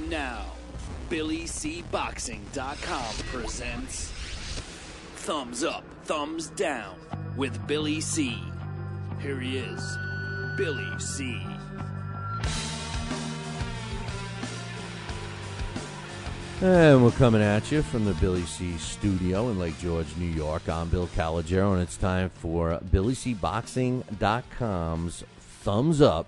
And now, BillyCBoxing.com presents Thumbs Up, Thumbs Down with Billy C. Here he is, Billy C. And we're coming at you from the Billy C studio in Lake George, New York. I'm Bill Calogero, and it's time for BillyCBoxing.com's Thumbs Up,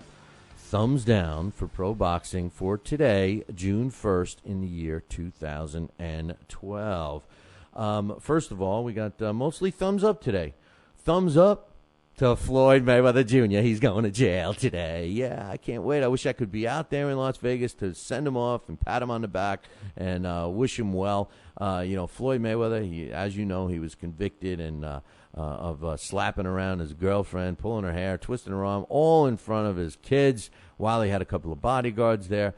Thumbs Down for pro boxing for today, June 1st in the year 2012. First of all, we got mostly thumbs up today. Thumbs up to Floyd Mayweather Jr. He's going to jail today. Yeah, I can't wait. I wish I could be out there in Las Vegas to send him off and pat him on the back and wish him well. Floyd Mayweather, as you know, he was convicted of slapping around his girlfriend, pulling her hair, twisting her arm, all in front of his kids while he had a couple of bodyguards there.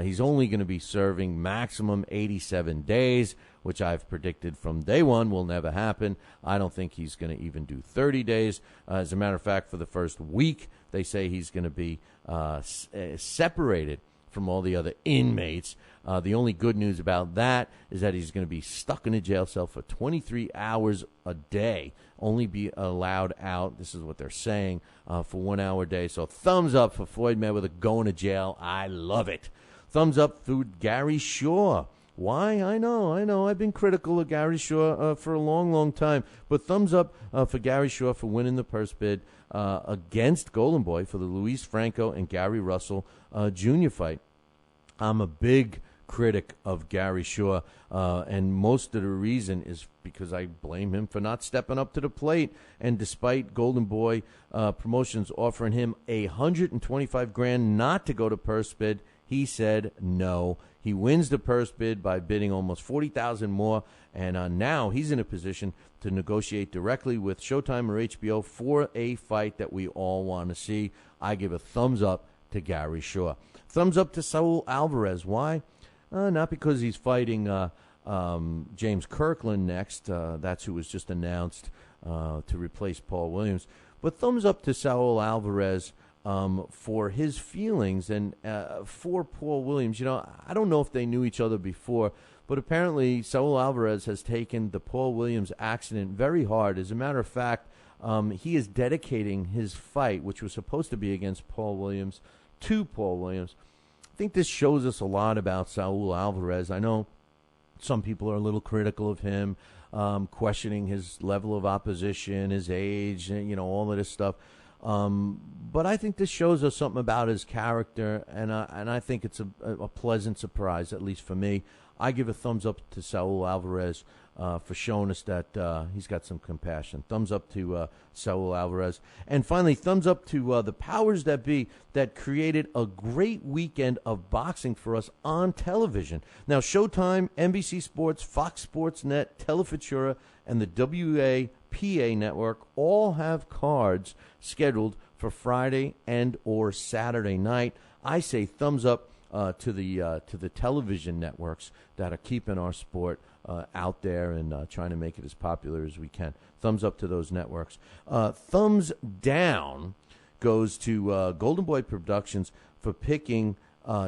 He's only going to be serving maximum 87 days, which I've predicted from day one will never happen. I don't think he's going to even do 30 days. As a matter of fact, for the first week, they say he's going to be separated from all the other inmates. The only good news about that is that he's going to be stuck in a jail cell for 23 hours a day, only be allowed out, this is what they're saying, for 1 hour a day. So thumbs up for Floyd Mayweather going to jail. I love it. Thumbs up for Gary Shaw. Why? I know. I've been critical of Gary Shaw for a long, long time. But thumbs up for Gary Shaw for winning the purse bid against Golden Boy for the Luis Franco and Gary Russell Jr. fight. I'm a big critic of Gary Shaw, and most of the reason is because I blame him for not stepping up to the plate. And despite Golden Boy Promotions offering him $125,000 not to go to purse bid, he said no. He wins the purse bid by bidding almost $40,000 more, and now he's in a position to negotiate directly with Showtime or HBO for a fight that we all want to see. I give a thumbs up to Gary Shaw. Thumbs up to Saul Alvarez. Why? Not because he's fighting James Kirkland next. That's who was just announced to replace Paul Williams. But thumbs up to Saul Alvarez for his feelings and for Paul Williams. I don't know if they knew each other before, but apparently Saul Alvarez has taken the Paul Williams accident very hard. As a matter of fact, he is dedicating his fight, which was supposed to be against Paul Williams, to Paul Williams. I think this shows us a lot about Saul Alvarez. I know some people are a little critical of him, questioning his level of opposition, his age, all of this stuff. But I think this shows us something about his character, and I think it's a pleasant surprise, at least for me. I give a thumbs up to Saul Alvarez for showing us that he's got some compassion. Thumbs up to Saul Alvarez. And finally, thumbs up to the powers that be that created a great weekend of boxing for us on television. Now, Showtime, NBC Sports, Fox Sports Net, Telefutura, and the WAPA network all have cards scheduled for Friday and or Saturday night. I say thumbs up to the television networks that are keeping our sport out there and trying to make it as popular as we can. Thumbs up to those networks. Thumbs down goes to Golden Boy Productions for picking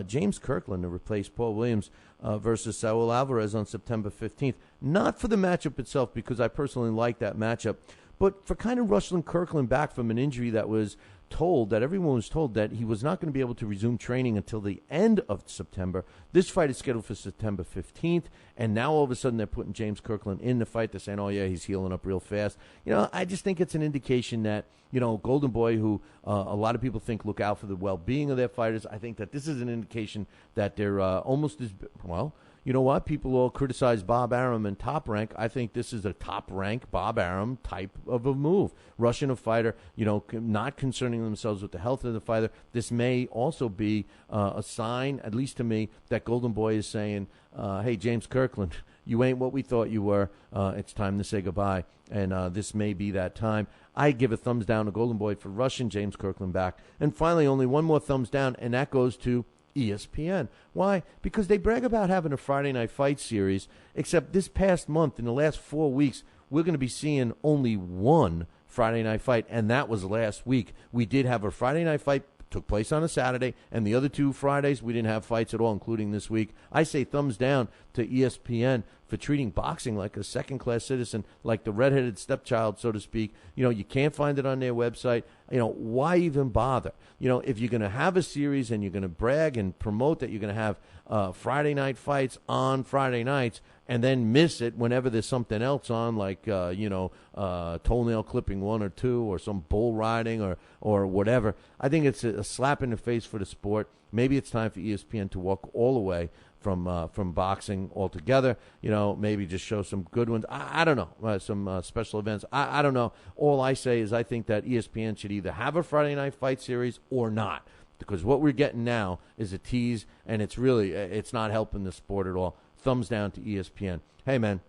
James Kirkland to replace Paul Williams versus Saul Alvarez on September 15th. Not for the matchup itself, because I personally like that matchup, but for kind of rushing Kirkland back from an injury that everyone was told that he was not going to be able to resume training until the end of September. This fight is scheduled for September 15th, and now all of a sudden they're putting James Kirkland in the fight. They're saying, oh, yeah, he's healing up real fast. I just think it's an indication that, Golden Boy, who a lot of people think look out for the well-being of their fighters, I think that this is an indication that they're almost as, well, you know what? People all criticize Bob Arum and Top Rank. I think this is a top-rank Bob Arum type of a move. Rushing a fighter, not concerning themselves with the health of the fighter. This may also be a sign, at least to me, that Golden Boy is saying, hey, James Kirkland, you ain't what we thought you were. It's time to say goodbye. And this may be that time. I give a thumbs down to Golden Boy for rushing James Kirkland back. And finally, only one more thumbs down, and that goes to ESPN. Why? Because they brag about having a Friday Night Fight series, except this past month, in the last 4 weeks, we're going to be seeing only one Friday Night Fight, and that was last week. We did have a Friday Night Fight took place on a Saturday, and the other 2 Fridays we didn't have fights at all, including this week. I say thumbs down to ESPN for treating boxing like a second-class citizen, like the redheaded stepchild, so to speak. You can't find it on their website. Why even bother? If you're going to have a series and you're going to brag and promote that you're going to have Friday night fights on Friday nights and then miss it whenever there's something else on, like, toenail clipping 1 or 2 or some bull riding or whatever, I think it's a slap in the face for the sport. Maybe it's time for ESPN to walk all away from boxing altogether. Maybe just show some good ones. I don't know, some special events. I don't know. All I say is I think that ESPN should either have a Friday night fight series or not, because what we're getting now is a tease, and it's not helping the sport at all. Thumbs down to ESPN. Hey, man,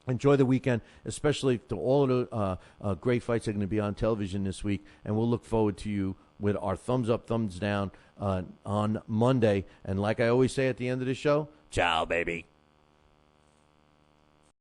enjoy the weekend, especially to all of the great fights that are going to be on television this week, and we'll look forward to you with our thumbs up, thumbs down on Monday. And like I always say at the end of the show, ciao, baby.